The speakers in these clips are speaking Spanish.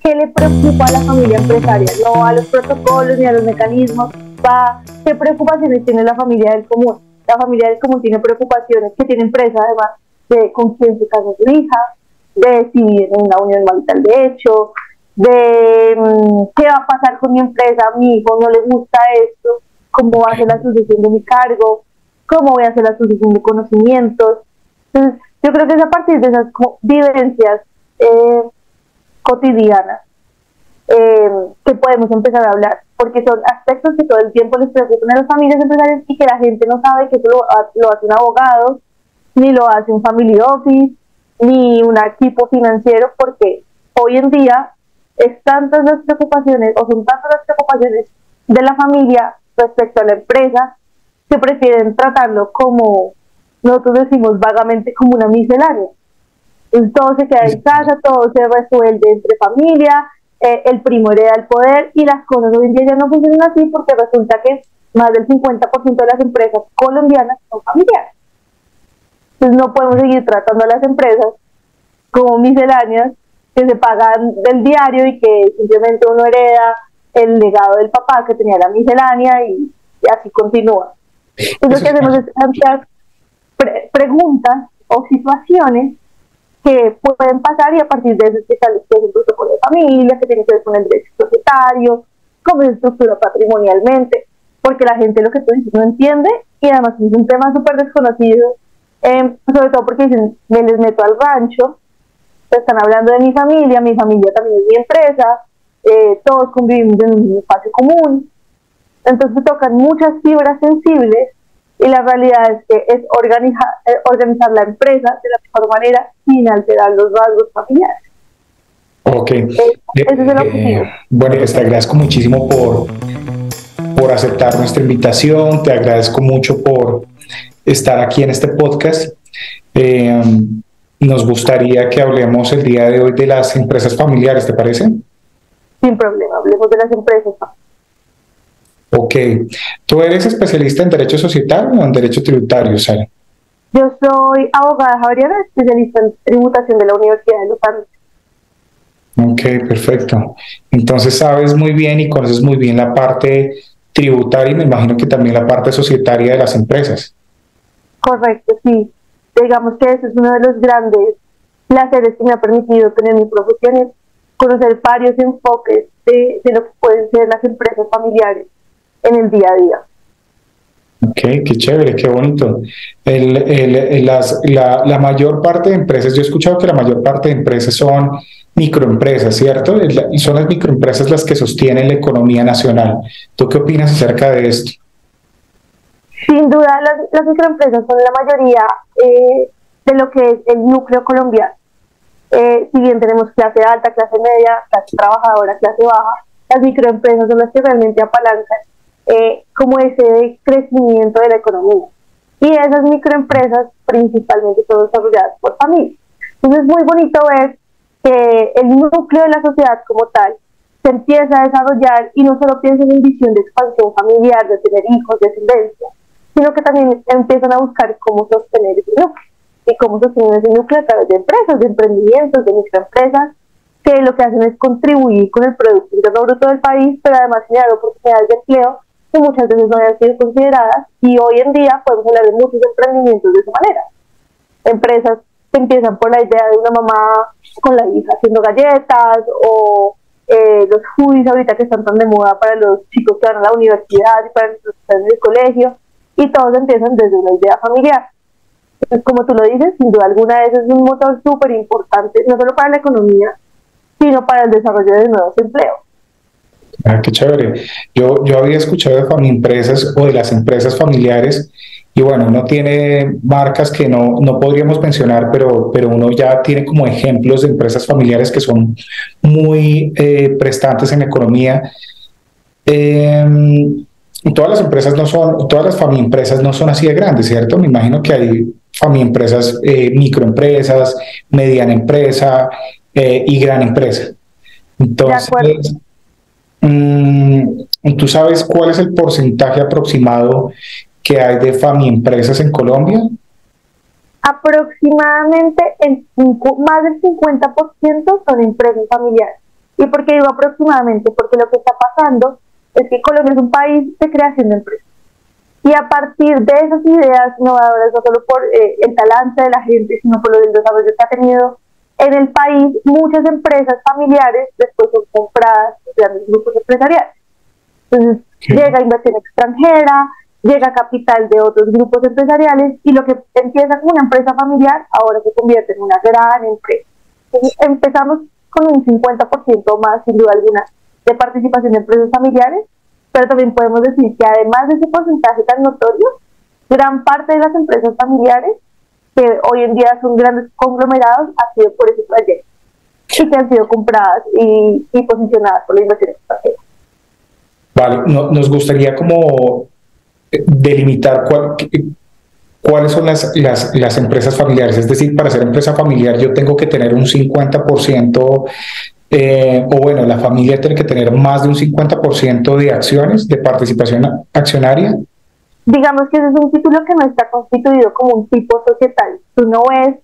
¿qué le preocupa a la familia empresaria? No a los protocolos ni a los mecanismos. ¿Qué preocupaciones tiene la familia del común? La familia del común tiene preocupaciones que tiene empresa, además de con quién se casa su hija, de si viene en una unión marital de hecho, de qué va a pasar con mi empresa, a mi hijo no le gusta esto, cómo va a ser la sucesión de mi cargo, cómo voy a hacer la sucesión de conocimientos. Entonces, yo creo que es a partir de esas vivencias cotidianas que podemos empezar a hablar, porque son aspectos que todo el tiempo les preocupan a las familias empresarias y que la gente no sabe que eso lo hace un abogado, ni lo hace un family office, ni un equipo financiero, porque hoy en día es tantas las preocupaciones, o son tantas las preocupaciones de la familia respecto a la empresa, que prefieren tratarlo como, nosotros decimos vagamente, como una miscelánea. Entonces, todo se queda en casa, todo se resuelve entre familia, el primo hereda el poder, y las cosas hoy en día ya no funcionan así, porque resulta que más del 50% de las empresas colombianas son familiares. Entonces no podemos seguir tratando a las empresas como misceláneas que se pagan del diario y que simplemente uno hereda el legado del papá que tenía la miscelánea y así continúa. Entonces lo que hacemos es plantear preguntas o situaciones que pueden pasar, y a partir de eso se establece un protocolo de familia que tiene que ver con el derecho societario, cómo se estructura patrimonialmente, porque la gente, lo que tú dices, no entiende, y además es un tema súper desconocido, sobre todo porque dicen, me les meto al rancho, están hablando de mi familia también es mi empresa, todos convivimos en un espacio común, entonces tocan muchas fibras sensibles, y la realidad es que es organizar la empresa de la mejor manera sin alterar los rasgos familiares. Ok. Ese es el objetivo. Bueno, pues te agradezco muchísimo por aceptar nuestra invitación, te agradezco mucho por estar aquí en este podcast. Nos gustaría que hablemos el día de hoy de las empresas familiares, ¿te parece? Sin problema, hablemos de las empresas. Ok. ¿Tú eres especialista en derecho societario o en derecho tributario, Sara? Yo soy abogada javeriana, especialista en tributación de la Universidad de Los Andes. Ok, perfecto. Entonces sabes muy bien y conoces muy bien la parte tributaria, y me imagino que también la parte societaria de las empresas. Correcto, sí. Digamos que ese es uno de los grandes placeres que me ha permitido tener mi profesión, es conocer varios enfoques de lo que pueden ser las empresas familiares en el día a día. Ok, qué chévere, qué bonito. La mayor parte de empresas, yo he escuchado que la mayor parte de empresas son microempresas, ¿cierto? Y son las microempresas las que sostienen la economía nacional. ¿Tú qué opinas acerca de esto? Sin duda, las microempresas son la mayoría de lo que es el núcleo colombiano. Si bien tenemos clase alta, clase media, clase trabajadora, clase baja, las microempresas son las que realmente apalancan como ese crecimiento de la economía. Y esas microempresas principalmente son desarrolladas por familias. Entonces es muy bonito ver que el núcleo de la sociedad como tal se empieza a desarrollar, y no solo piensan en visión de expansión familiar, de tener hijos, descendencia, sino que también empiezan a buscar cómo sostener ese núcleo, y cómo sostener ese núcleo a través de empresas, de emprendimientos, de microempresas, que lo que hacen es contribuir con el Producto Interno Bruto del país, pero además generar oportunidades de empleo que muchas veces no habían sido consideradas, y hoy en día podemos hablar de muchos emprendimientos de esa manera. Empresas que empiezan por la idea de una mamá con la hija haciendo galletas, o los foodies ahorita que están tan de moda para los chicos que van a la universidad y para los que están en el colegio, y todos empiezan desde una idea familiar. Entonces, como tú lo dices, sin duda alguna, eso es un motor súper importante, no solo para la economía, sino para el desarrollo de nuevos empleos. Ah, qué chévere. Yo había escuchado de familiempresas o de las empresas familiares, y bueno, uno tiene marcas que no podríamos mencionar, pero uno ya tiene como ejemplos de empresas familiares que son muy prestantes en la economía. Todas las empresas no son, todas las familiempresas no son así de grandes, ¿cierto? Me imagino que hay familiempresas, microempresas, mediana empresa y gran empresa. Entonces, ¿tú sabes cuál es el porcentaje aproximado que hay de familiempresas en Colombia? Aproximadamente más del 50% son empresas familiares. ¿Y por qué digo aproximadamente? Porque lo que está pasando es que Colombia es un país de creación de empresas. Y a partir de esas ideas innovadoras, no solo por el talante de la gente, sino por el desarrollo que ha tenido en el país, muchas empresas familiares después son compradas por grandes grupos empresariales. Entonces, llega inversión extranjera, llega capital de otros grupos empresariales, y lo que empieza como una empresa familiar ahora se convierte en una gran empresa. Entonces, empezamos con un 50% más, sin duda alguna, de participación de empresas familiares, pero también podemos decir que además de ese porcentaje tan notorio, gran parte de las empresas familiares, que hoy en día son grandes conglomerados, ha sido por ese trayecto, y que han sido compradas y posicionadas por la inversión extranjera. Vale, nos gustaría como delimitar cuáles son las empresas familiares. Es decir, para ser empresa familiar yo tengo que tener un 50%, o bueno, la familia tiene que tener más de un 50% de acciones, de participación accionaria. Digamos que ese es un título que no está constituido como un tipo societario. Tú no ves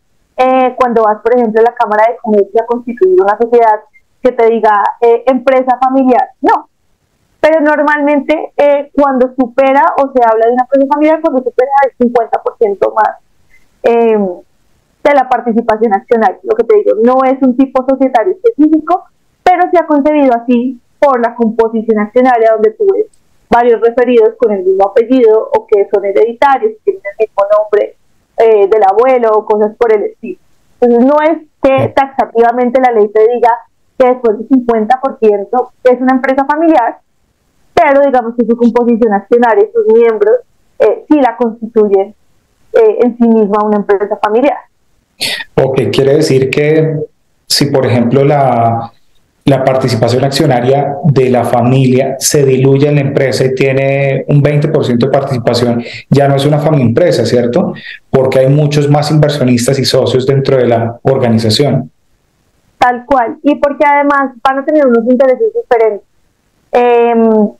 cuando vas, por ejemplo, a la Cámara de Comercio a constituir una sociedad que te diga empresa familiar. No. Pero normalmente cuando supera, o se habla de una empresa familiar, cuando supera el 50% más de la participación accionaria. Lo que te digo, no es un tipo societario específico, pero se ha concebido así por la composición accionaria, donde tú ves varios referidos con el mismo apellido o que son hereditarios, que tienen el mismo nombre del abuelo o cosas por el estilo. Entonces no es que taxativamente la ley te diga que después del 50% es una empresa familiar, pero digamos que su composición accionaria y sus miembros sí la constituyen en sí misma una empresa familiar. Ok, quiere decir que si, por ejemplo, la participación accionaria de la familia se diluye en la empresa y tiene un 20% de participación, ya no es una familia empresa, ¿cierto? Porque hay muchos más inversionistas y socios dentro de la organización. Tal cual, y porque además van a tener unos intereses diferentes.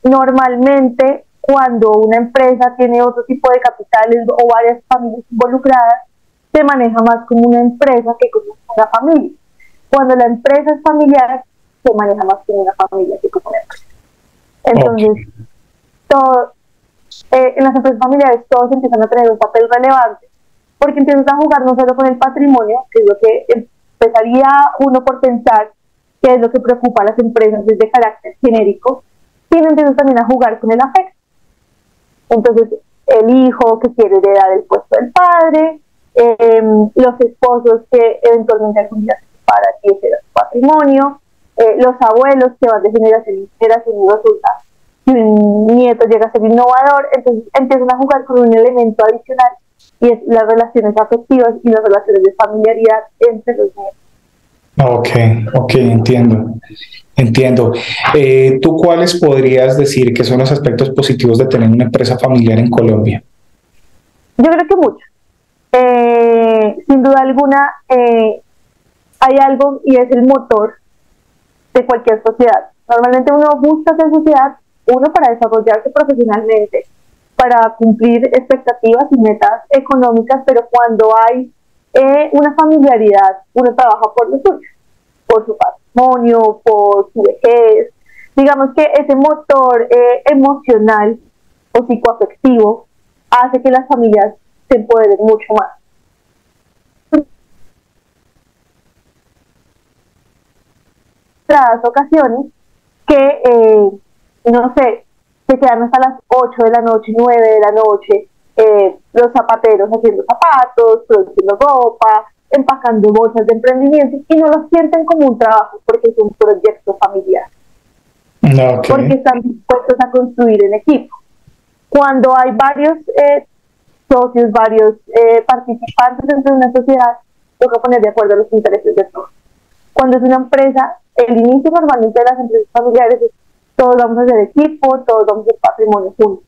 Normalmente, cuando una empresa tiene otro tipo de capitales o varias familias involucradas, se maneja más como una empresa que como una familia. Cuando la empresa es familiar, se maneja más como una familia que como una empresa. Entonces, todo, en las empresas familiares todos empiezan a tener un papel relevante, porque empiezan a jugar no solo con el patrimonio, que es lo que empezaría uno por pensar que es lo que preocupa a las empresas desde carácter genérico, sino empiezan también a jugar con el afecto. Entonces, el hijo que quiere heredar el puesto del padre, los esposos que eventualmente algún día se separan y ese era su patrimonio, los abuelos que van de generación en generación y resulta que un nieto llega a ser innovador, entonces empiezan a jugar con un elemento adicional y es las relaciones afectivas y las relaciones de familiaridad entre los nietos. Ok, entiendo. ¿Tú cuáles podrías decir que son los aspectos positivos de tener una empresa familiar en Colombia? Yo creo que muchos. Sin duda alguna, hay algo y es el motor de cualquier sociedad. Normalmente uno busca hacer sociedad, uno para desarrollarse profesionalmente, para cumplir expectativas y metas económicas, pero cuando hay una familiaridad, uno trabaja por lo suyo, por su patrimonio, por su vejez. Digamos que ese motor emocional o psicoafectivo hace que las familias se empoderen mucho más. Otras ocasiones que, no sé, se quedan hasta las 8 de la noche, 9 de la noche, los zapateros haciendo zapatos, produciendo ropa, empacando bolsas de emprendimiento y no lo sienten como un trabajo porque es un proyecto familiar. Porque están dispuestos a construir en equipo. Cuando hay varios socios, varios participantes dentro de una sociedad, toca poner de acuerdo los intereses de todos. Cuando es una empresa, el inicio normalmente de las empresas familiares es todos vamos a hacer equipo, todos vamos a hacer patrimonio juntos.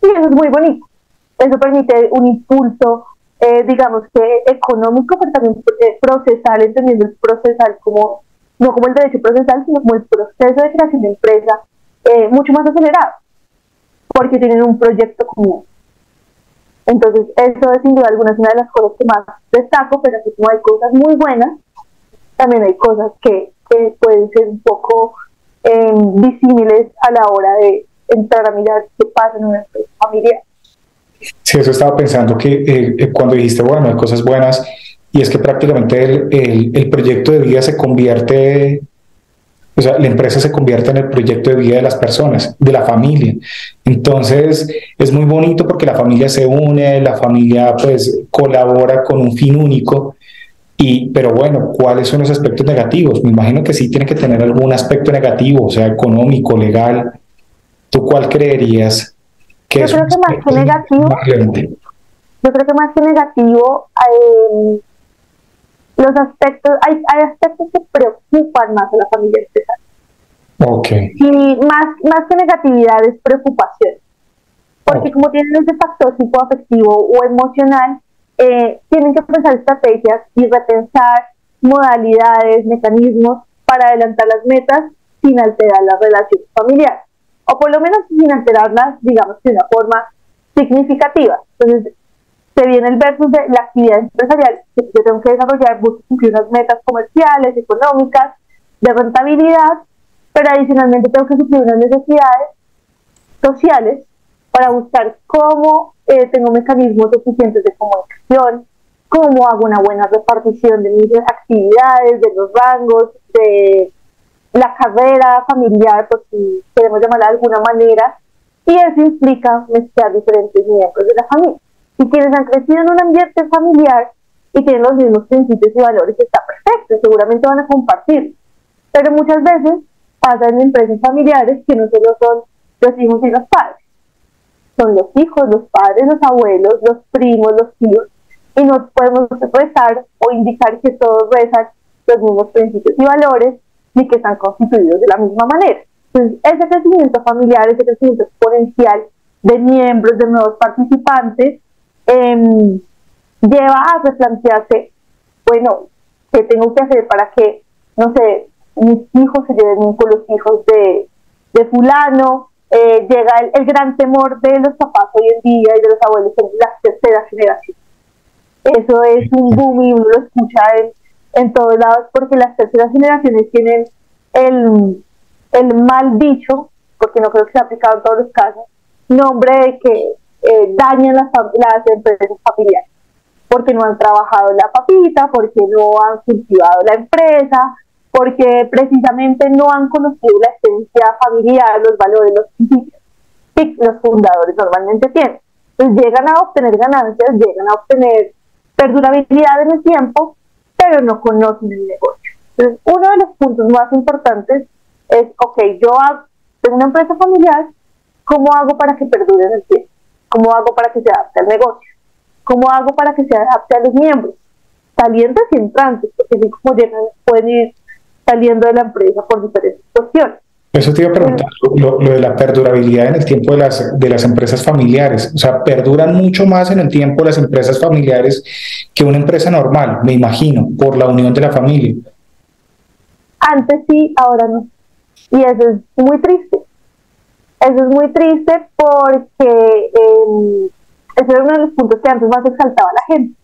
Y eso es muy bonito. Eso permite un impulso, digamos que económico, pero también procesal, entendiendo el procesal como, no como el derecho procesal, sino como el proceso de creación de empresa mucho más acelerado, porque tienen un proyecto común. Entonces, eso es sin duda alguna una de las cosas que más destaco, pero así como hay cosas muy buenas, también hay cosas que que pueden ser un poco visibles a la hora de entrar a mirar qué pasa en una empresa familiar. Sí, eso estaba pensando que cuando dijiste, bueno, hay cosas buenas, y es que prácticamente el proyecto de vida se convierte, o sea, la empresa se convierte en el proyecto de vida de las personas, de la familia. Entonces, es muy bonito porque la familia se une, la familia pues colabora con un fin único, pero bueno, ¿cuáles son los aspectos negativos? Me imagino que sí tiene que tener algún aspecto negativo, o sea, económico, legal. ¿Tú cuál creerías que Yo es creo un que más que aspecto negativo, más relevante? yo creo que más que negativo, los aspectos, hay aspectos que preocupan más a la familia empresarial. Ok. Y más que negatividad es preocupación. Porque como tienen ese factor psicoafectivo o emocional, tienen que pensar estrategias y repensar modalidades, mecanismos para adelantar las metas sin alterar las relaciones familiares, o por lo menos sin alterarlas, digamos, de una forma significativa. Entonces, se viene el versus de la actividad empresarial que yo tengo que desarrollar, busco cumplir unas metas comerciales, económicas, de rentabilidad, pero adicionalmente tengo que suplir unas necesidades sociales para buscar cómo tengo mecanismos eficientes de comunicación, cómo hago una buena repartición de mis actividades, de los rangos, de la carrera familiar, por si queremos llamarla de alguna manera, y eso implica mezclar diferentes miembros de la familia. Y quienes han crecido en un ambiente familiar y tienen los mismos principios y valores, está perfecto, y seguramente van a compartir. Pero muchas veces pasa en empresas familiares que no solo son los hijos y los padres, son los hijos, los padres, los abuelos, los primos, los tíos, y no podemos rezar o indicar que todos rezan los mismos principios y valores, ni que están constituidos de la misma manera. Entonces, ese crecimiento familiar, ese crecimiento exponencial de miembros, de nuevos participantes, lleva a replantearse, bueno, ¿qué tengo que hacer para que, no sé, mis hijos se lleven bien con los hijos de fulano? Llega el gran temor de los papás hoy en día y de los abuelos en la tercera generación. Eso es un boom y uno lo escucha en todos lados, porque las terceras generaciones tienen el mal dicho, porque no creo que sea aplicado en todos los casos, nombre de que dañan las empresas familiares, porque no han trabajado la papita, porque no han cultivado la empresa, porque precisamente no han conocido la esencia familiar, los valores, los principios que los fundadores normalmente tienen. Entonces llegan a obtener ganancias, llegan a obtener perdurabilidad en el tiempo, pero no conocen el negocio. Entonces, uno de los puntos más importantes es, ok, tengo una empresa familiar, ¿cómo hago para que perdure en el tiempo? ¿Cómo hago para que se adapte al negocio? ¿Cómo hago para que se adapte a los miembros? Salientes y entrantes, porque así como llegan, pueden ir saliendo de la empresa por diferentes cuestiones. Eso te iba a preguntar, lo de la perdurabilidad en el tiempo de las empresas familiares. O sea, perduran mucho más en el tiempo las empresas familiares que una empresa normal, me imagino, por la unión de la familia. Antes sí, ahora no. Y eso es muy triste. Eso es muy triste porque ese era uno de los puntos que antes más exaltaba a la gente.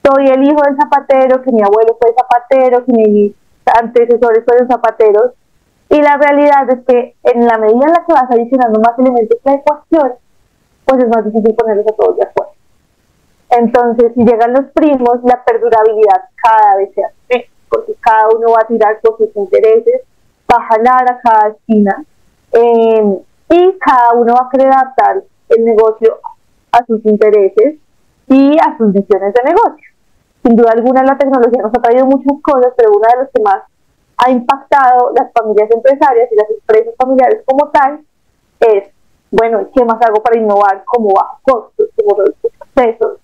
Soy el hijo del zapatero, que mi abuelo fue zapatero, que mis antecesores fueron zapateros. Y la realidad es que en la medida en la que vas adicionando más elementos a la ecuación, pues es más difícil ponerlos a todos de acuerdo. Entonces, si llegan los primos, la perdurabilidad cada vez se hace, porque cada uno va a tirar por sus intereses, va a jalar a cada esquina, y cada uno va a querer adaptar el negocio a sus intereses y a sus visiones de negocio. Sin duda alguna, la tecnología nos ha traído muchas cosas, pero una de las que más ha impactado las familias empresarias y las empresas familiares como tal es, bueno, ¿qué más hago para innovar? ¿Cómo bajo costos? ¿Cómo reduzco procesos?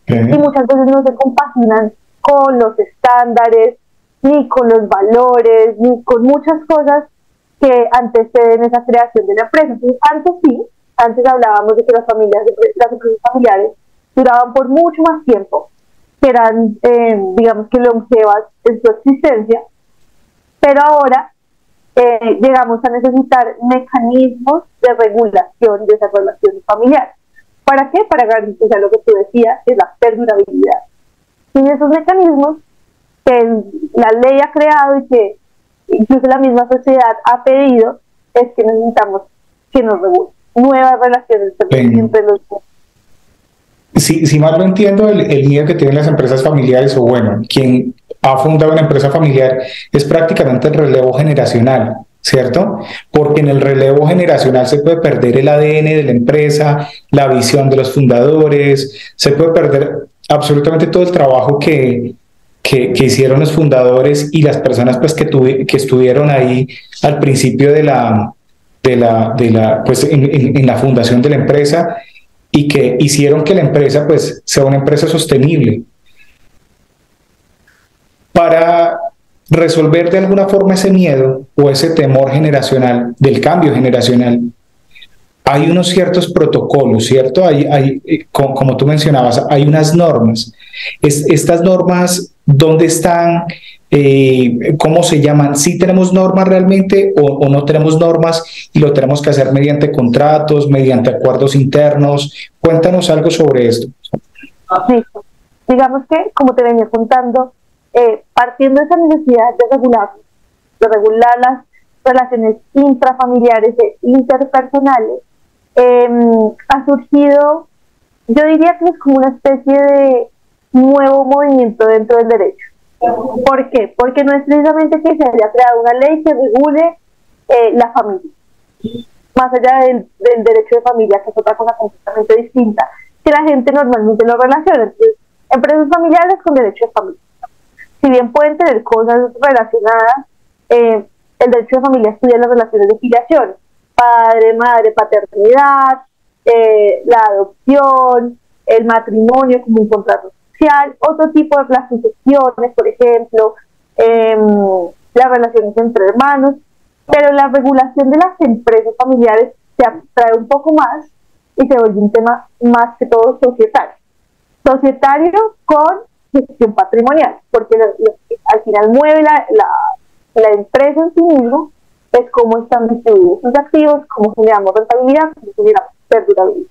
Y muchas veces no se compaginan con los estándares, ni con los valores, ni con muchas cosas que anteceden esa creación de la empresa. Entonces, antes hablábamos de que las empresas familiares duraban por mucho más tiempo, que eran, digamos que longevas en su existencia, pero ahora llegamos a necesitar mecanismos de regulación de esa relación familiar. ¿Para qué? Para garantizar lo que tú decías, es la perdurabilidad. Sin esos mecanismos, la ley ha creado y que incluso la misma sociedad ha pedido, es que necesitamos que nos regulen nuevas relaciones entre los dos. Si mal lo entiendo, el miedo que tienen las empresas familiares, o bueno, quien ha fundado una empresa familiar, es prácticamente el relevo generacional, ¿cierto? Porque en el relevo generacional se puede perder el ADN de la empresa, la visión de los fundadores, se puede perder absolutamente todo el trabajo que hicieron los fundadores y las personas pues, que estuvieron ahí al principio pues, en la fundación de la empresa, y que hicieron que la empresa pues, sea una empresa sostenible. Para resolver de alguna forma ese miedo o ese temor generacional, del cambio generacional, hay unos ciertos protocolos, ¿cierto? Como tú mencionabas, hay unas normas. Estas normas, ¿dónde están? ¿Cómo se llaman? ¿Sí tenemos normas realmente o no tenemos normas y lo tenemos que hacer mediante contratos, mediante acuerdos internos? Cuéntanos algo sobre esto. Sí. Digamos que, como te venía contando, partiendo de esa necesidad de regular las relaciones intrafamiliares e interpersonales, ha surgido, yo diría que es como una especie de nuevo movimiento dentro del derecho. ¿Por qué? Porque no es precisamente que se haya creado una ley que regule la familia, más allá del derecho de familia, que es otra cosa completamente distinta, que la gente normalmente lo relaciona. Entonces, empresas familiares con derecho de familia. Si bien pueden tener cosas relacionadas, el derecho de familia estudia las relaciones de filiación, padre, madre, paternidad, la adopción, el matrimonio como un contrato social, otro tipo de las sucesiones, por ejemplo, las relaciones entre hermanos, pero la regulación de las empresas familiares se abstrae un poco más y se vuelve un tema más que todo societario con gestión patrimonial, porque lo que al final mueve la empresa en sí mismo es cómo están distribuidos sus activos, cómo generamos rentabilidad, cómo generamos perdurabilidad.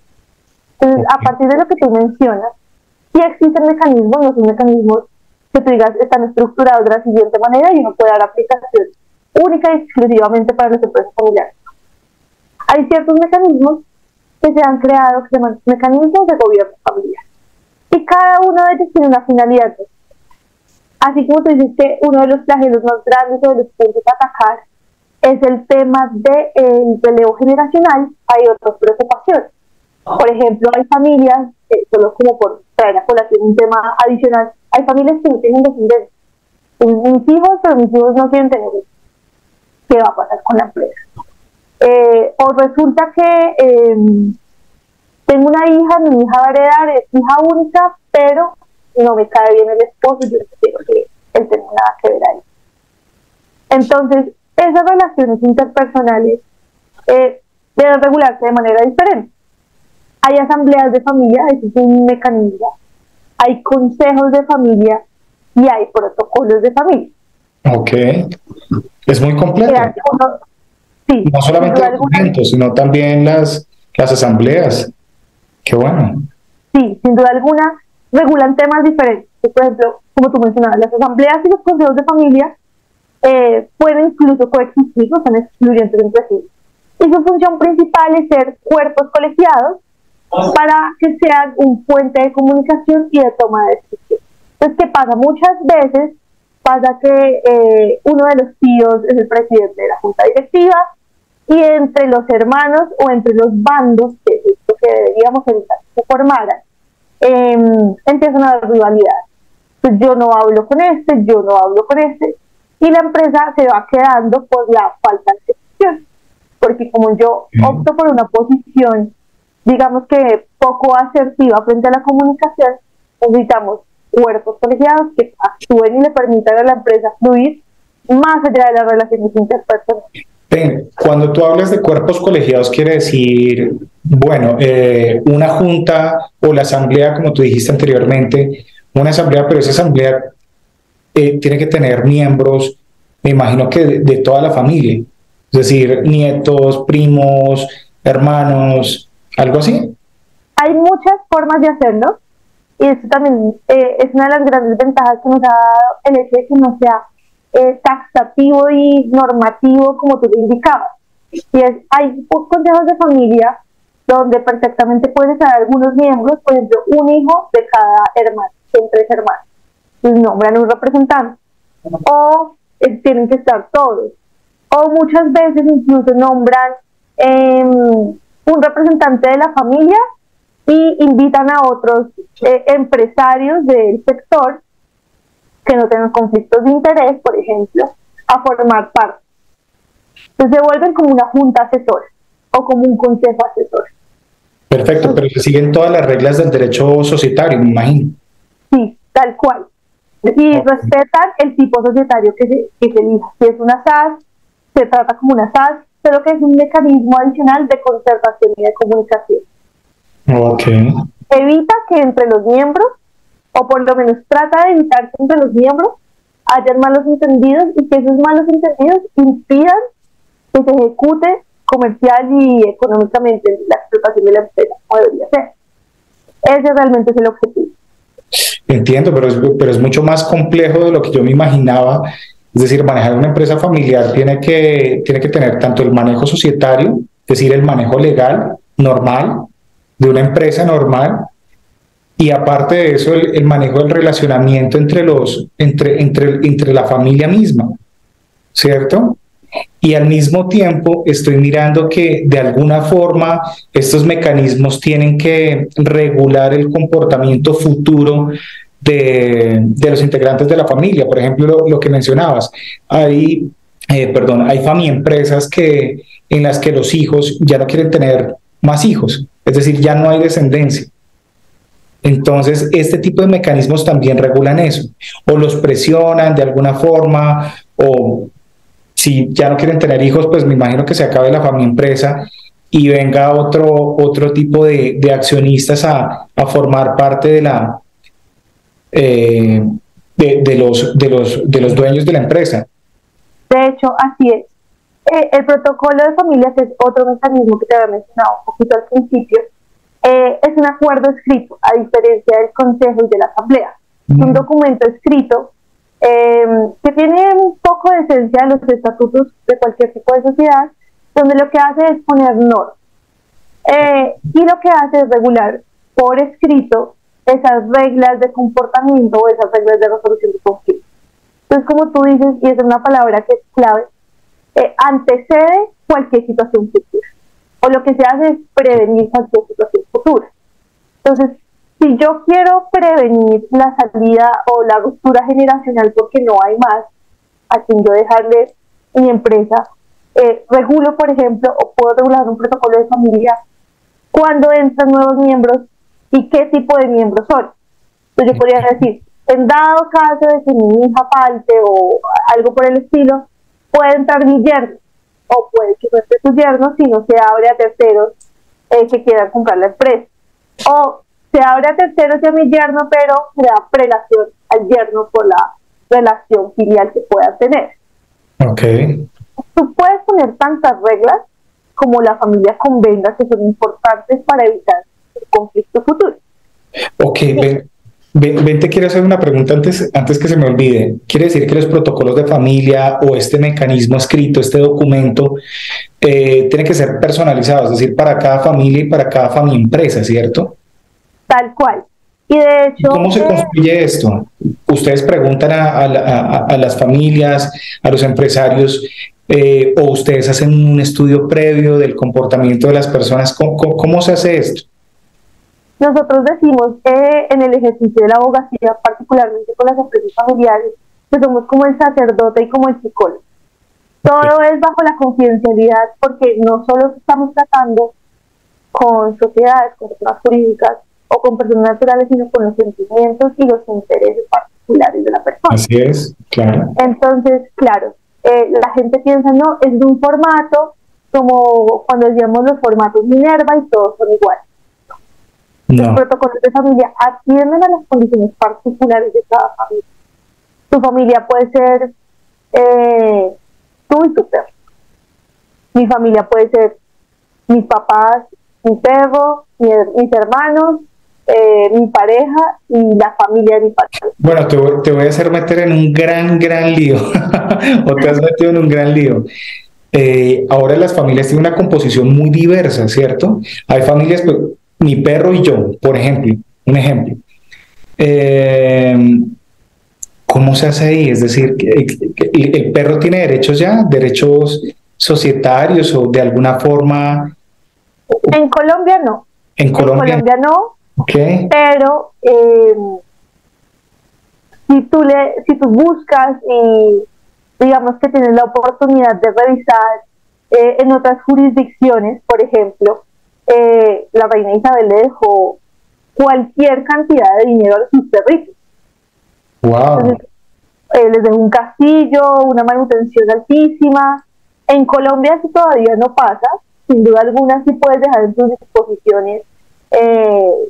Entonces, a partir de lo que tú mencionas, sí existen mecanismos, no son mecanismos que tú digas están estructurados de la siguiente manera y uno puede dar aplicación única y exclusivamente para las empresas familiares. Hay ciertos mecanismos que se han creado, que se llaman mecanismos de gobierno familiar, y cada uno de ellos tiene una finalidad. Así como tú dices que uno de los flagelos más grandes o de los puntos a atacar es el tema del relevo generacional, hay otras preocupaciones. Por ejemplo, hay familias, solo como por traer a colación un tema adicional, hay familias que no tienen descendencia. Mis hijos, pero mis hijos no quieren tener hijos. ¿Qué va a pasar con la empresa? O resulta que tengo una hija, mi hija va a heredar, es hija única, pero no me cae bien el esposo y yo no quiero que él tenga nada que ver ahí. Entonces, esas relaciones interpersonales deben regularse de manera diferente. Hay asambleas de familia, ese es un mecanismo, hay consejos de familia y hay protocolos de familia. Ok, es muy completo. Sí, no solamente documentos, sino también las asambleas. Qué bueno. Sí, sin duda alguna, regulan temas diferentes. Por ejemplo, como tú mencionabas, las asambleas y los consejos de familia pueden incluso coexistir, no son excluyentes entre sí. Y su función principal es ser cuerpos colegiados para que sean un puente de comunicación y de toma de decisiones. Entonces, ¿qué pasa? Muchas veces pasa que uno de los tíos es el presidente de la junta directiva y entre los hermanos o entre los bandos, que es lo que deberíamos evitar que se formaran, empiezan a haber rivalidades. Pues yo no hablo con este, yo no hablo con este, y la empresa se va quedando por la falta de decisión, porque como yo opto por una posición, digamos que poco asertiva frente a la comunicación, necesitamos cuerpos colegiados que actúen y le permitan a la empresa fluir más allá de las relaciones interpersonales. Cuando tú hablas de cuerpos colegiados, quiere decir, bueno, una junta o la asamblea, como tú dijiste anteriormente, una asamblea, pero esa asamblea tiene que tener miembros, me imagino que de toda la familia, es decir, nietos, primos, hermanos, algo así. Hay muchas formas de hacerlo. Y eso también es una de las grandes ventajas que nos ha dado el hecho de que no sea taxativo y normativo como tú lo indicabas. Y hay consejos de familia donde perfectamente pueden estar algunos miembros, por ejemplo, un hijo de cada hermano, son 3 hermanos, y nombran un representante, o tienen que estar todos, o muchas veces incluso nombran un representante de la familia y invitan a otros empresarios del sector que no tengan conflictos de interés, por ejemplo, a formar parte. Entonces se vuelven como una junta asesora o como un consejo asesor. Perfecto, pero se siguen todas las reglas del derecho societario, me imagino. Sí, tal cual. Y respetan el tipo societario que se elija. Si es una SAS, se trata como una SAS, pero que es un mecanismo adicional de conservación y de comunicación. Ok. Evita que entre los miembros, o por lo menos trata de evitar que entre los miembros hayan malos entendidos y que esos malos entendidos impidan que se ejecute comercial y económicamente la explotación de la empresa, como debería ser. Ese realmente es el objetivo. Entiendo, pero es mucho más complejo de lo que yo me imaginaba. Es decir, manejar una empresa familiar tiene que tener tanto el manejo societario, es decir, el manejo legal normal de una empresa normal, y aparte de eso, el manejo del relacionamiento entre la familia misma, ¿cierto? Y al mismo tiempo estoy mirando que de alguna forma estos mecanismos tienen que regular el comportamiento futuro de los integrantes de la familia. Por ejemplo, lo que mencionabas, hay familiempresas en las que los hijos ya no quieren tener más hijos, es decir, ya no hay descendencia. Entonces, este tipo de mecanismos también regulan eso, o los presionan de alguna forma, o si ya no quieren tener hijos, pues me imagino que se acabe la familia empresa y venga otro tipo de accionistas a formar parte eh, de los dueños de la empresa. De hecho, así es. El protocolo de familia, que es otro mecanismo que te había mencionado un poquito al principio, es un acuerdo escrito, a diferencia del consejo y de la asamblea. Es un documento escrito que tiene un poco de esencia de los estatutos de cualquier tipo de sociedad, donde lo que hace es poner normas. Y lo que hace es regular por escrito esas reglas de comportamiento o esas reglas de resolución de conflictos. Entonces, como tú dices, y es una palabra que es clave, antecede cualquier situación futura. O lo que se hace es prevenir cualquier situación futura. Entonces, si yo quiero prevenir la salida o la ruptura generacional porque no hay más a quien yo dejarle mi empresa, regulo, por ejemplo, o puedo regular un protocolo de familia cuando entran nuevos miembros y qué tipo de miembros son. Entonces yo podría decir, en dado caso de que mi hija falte o algo por el estilo, puede entrar mi yerno, o puede que no esté su yerno, sino se abre a terceros que quieran comprar la empresa. O se abre a terceros y a mi yerno, pero se da prelación al yerno por la relación filial que pueda tener. Ok. Tú puedes poner tantas reglas como la familia convenga que son importantes para evitar el conflicto futuro. Ok, te quiero hacer una pregunta antes que se me olvide. ¿Quiere decir que los protocolos de familia o este mecanismo escrito, este documento, tiene que ser personalizado, es decir, para cada familia y para cada familia empresa, ¿cierto? Tal cual. Y de hecho... ¿Cómo se construye esto? Ustedes preguntan a las familias, a los empresarios, o ustedes hacen un estudio previo del comportamiento de las personas. ¿Cómo se hace esto? Nosotros decimos en el ejercicio de la abogacía, particularmente con las empresas familiares, que somos como el sacerdote y como el psicólogo. Todo es bajo la confidencialidad, porque no solo estamos tratando con sociedades, con personas jurídicas o con personas naturales, sino con los sentimientos y los intereses particulares de la persona. Así es, claro. Entonces, claro, la gente piensa, no, es de un formato, como cuando decíamos los formatos Minerva y todos son iguales. No. Los protocolos de familia atienden a las condiciones particulares de cada familia. Tu familia puede ser tú y tu perro. Mi familia puede ser mis papás, mi perro, mis hermanos mi pareja y la familia de mi pareja. Bueno, te voy a hacer meter en un gran lío, o te has metido en un gran lío. Ahora las familias tienen una composición muy diversa, ¿cierto? Hay familias, pues, mi perro y yo, por ejemplo, un ejemplo. Eh, ¿Cómo se hace ahí? Es decir, ¿el perro tiene derechos ya? ¿Derechos societarios o de alguna forma En Colombia no, en en Colombia? Colombia no, Ok, pero si tú buscas y digamos que tienes la oportunidad de revisar en otras jurisdicciones, por ejemplo, la reina Isabel le dejó cualquier cantidad de dinero a sus perritos. wow, Entonces, les dejó un castillo, una manutención altísima. En Colombia eso todavía no pasa, sin duda alguna sí puedes dejar en tus disposiciones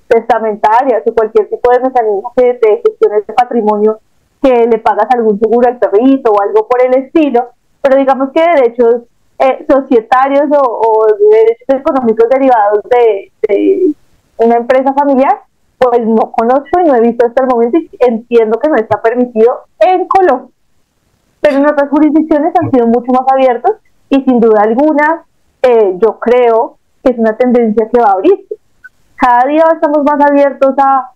testamentarias o cualquier tipo de mecanismo que te gestiones de patrimonio, que le pagas algún seguro al perrito o algo por el estilo, pero digamos que derechos societarios o derechos económicos derivados de una empresa familiar, pues no conozco y no he visto hasta el momento y entiendo que no está permitido en Colombia, pero en otras jurisdicciones han sido mucho más abiertos y sin duda alguna yo creo que es una tendencia que va a abrirse. Cada día estamos más abiertos a,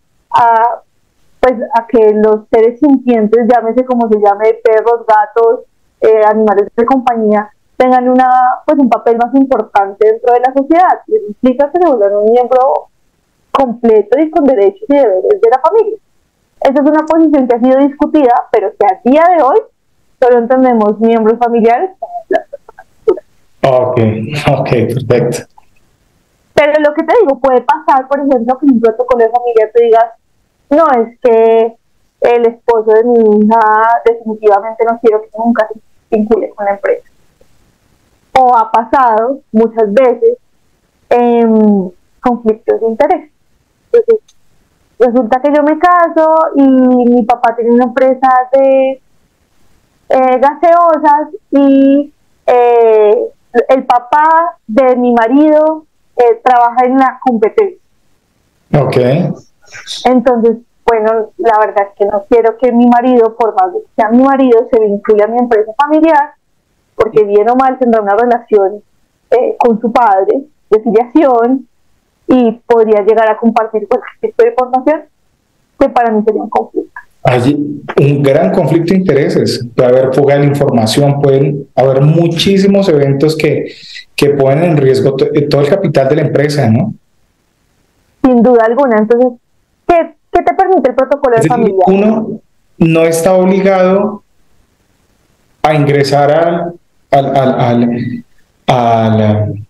pues, a que los seres sintientes, llámese como se llame, perros, gatos, animales de compañía, tengan pues, un papel más importante dentro de la sociedad. Y eso implica que se vuelvan un miembro completo y con derechos y deberes de la familia. Esa es una posición que ha sido discutida, pero que a día de hoy solo entendemos miembros familiares como las personas futuras. ok, ok, perfecto. Pero lo que te digo, puede pasar, por ejemplo, que en un protocolo de familia te digas, no, es que el esposo de mi hija definitivamente no quiero que nunca se vincule con la empresa. O ha pasado muchas veces en conflictos de interés. Entonces, resulta que yo me caso y mi papá tiene una empresa de gaseosas y el papá de mi marido trabaja en la competencia. Ok, Entonces, bueno, la verdad es que no quiero que mi marido, por más de que sea mi marido, se vincule a mi empresa familiar, porque bien o mal tendrá una relación con su padre de filiación y podría llegar a compartir cualquier tipo de información que para mí sería un conflicto. hay un gran conflicto de intereses, puede haber fuga de la información, pueden haber muchísimos eventos que ponen en riesgo todo el capital de la empresa, ¿no? Sin duda alguna. Entonces, ¿qué te permite el protocolo Es de decir, familia? uno no está obligado a ingresar al, al, al, al,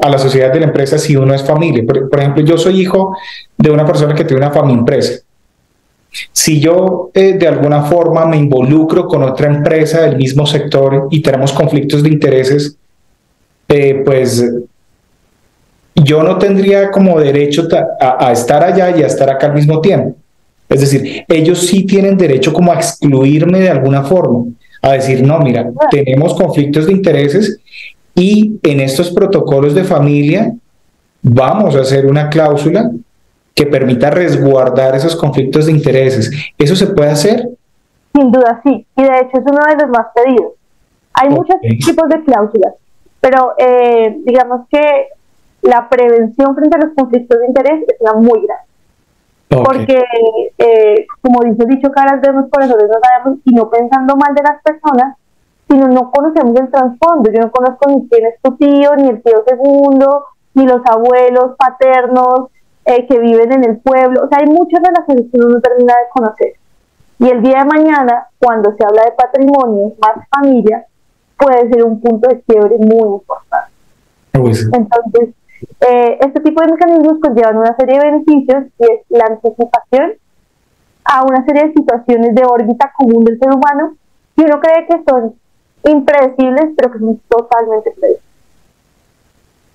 a la sociedad de la empresa si uno es familia. Por ejemplo, yo soy hijo de una persona que tiene una familia empresa. Si yo de alguna forma me involucro con otra empresa del mismo sector y tenemos conflictos de intereses, pues yo no tendría como derecho a estar allá y a estar acá al mismo tiempo. Es decir, ellos sí tienen derecho como a excluirme de alguna forma, a decir, no, mira, tenemos conflictos de intereses y en estos protocolos de familia vamos a hacer una cláusula que permita resguardar esos conflictos de intereses. ¿Eso se puede hacer? Sin duda sí, y de hecho es uno de los más pedidos. Hay muchos Okay. tipos de cláusulas, pero digamos que la prevención frente a los conflictos de interés es una muy grande. Okay. Porque, como dice el dicho, caras vemos, corazones no sabemos, y no pensando mal de las personas, sino no conocemos el trasfondo. Yo no conozco ni quién es tu tío, ni el tío segundo, ni los abuelos paternos que viven en el pueblo. O sea, hay muchas relaciones que uno no termina de conocer. Y el día de mañana, cuando se habla de patrimonio más familia, puede ser un punto de quiebre muy importante. Entonces, este tipo de mecanismos conllevan una serie de beneficios y es la anticipación a una serie de situaciones de órbita común del ser humano que uno cree que son impredecibles, pero que son totalmente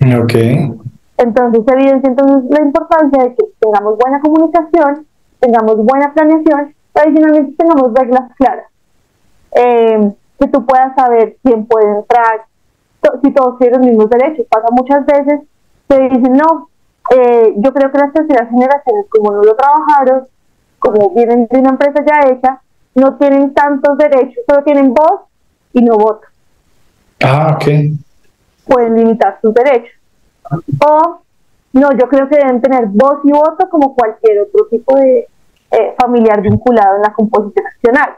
predecibles. Ok. Entonces, evidencia entonces la importancia de que tengamos buena comunicación, tengamos buena planeación, pero adicionalmente tengamos reglas claras. Que tú puedas saber quién puede entrar, si todos tienen los mismos derechos. Pasa muñas veces que dicen, no, Yo creo que las terceras generaciones, como no lo trabajaron, como vienen de una empresa ya hecha, no tienen tantos derechos, solo tienen voz y no voto. Ah, ok. Pueden limitar sus derechos. O, no, yo creo que deben tener voz y voto como cualquier otro tipo de familiar vinculado en la composición nacional.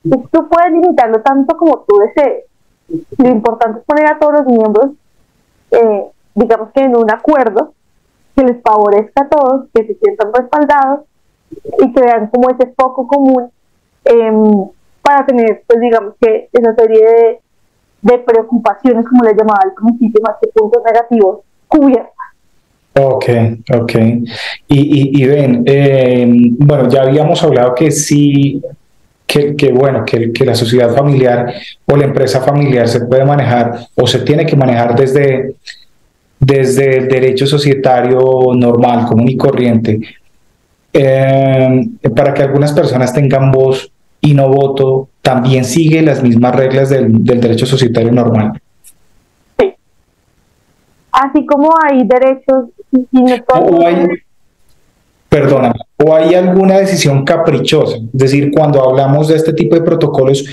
Entonces, tú puedes limitarlo tanto como tú desees. Lo importante es poner a todos los miembros, digamos que en un acuerdo que les favorezca a todos, que se sientan respaldados y que vean como ese foco común, para tener, pues digamos que esa serie de preocupaciones, como le llamaba al principio, más que puntos negativos, cubiertas. Ok, ok. Y ven, bueno, ya habíamos hablado que sí, bueno, que la sociedad familiar o la empresa familiar se puede manejar o se tiene que manejar desde el derecho societario normal, común y corriente. Para que algunas personas tengan voz y no voto, también sigue las mismas reglas del derecho societario normal. Sí. Así como hay derechos y no O todos hay, perdóname, o hay alguna decisión caprichosa, es decir, cuando hablamos de este tipo de protocolos,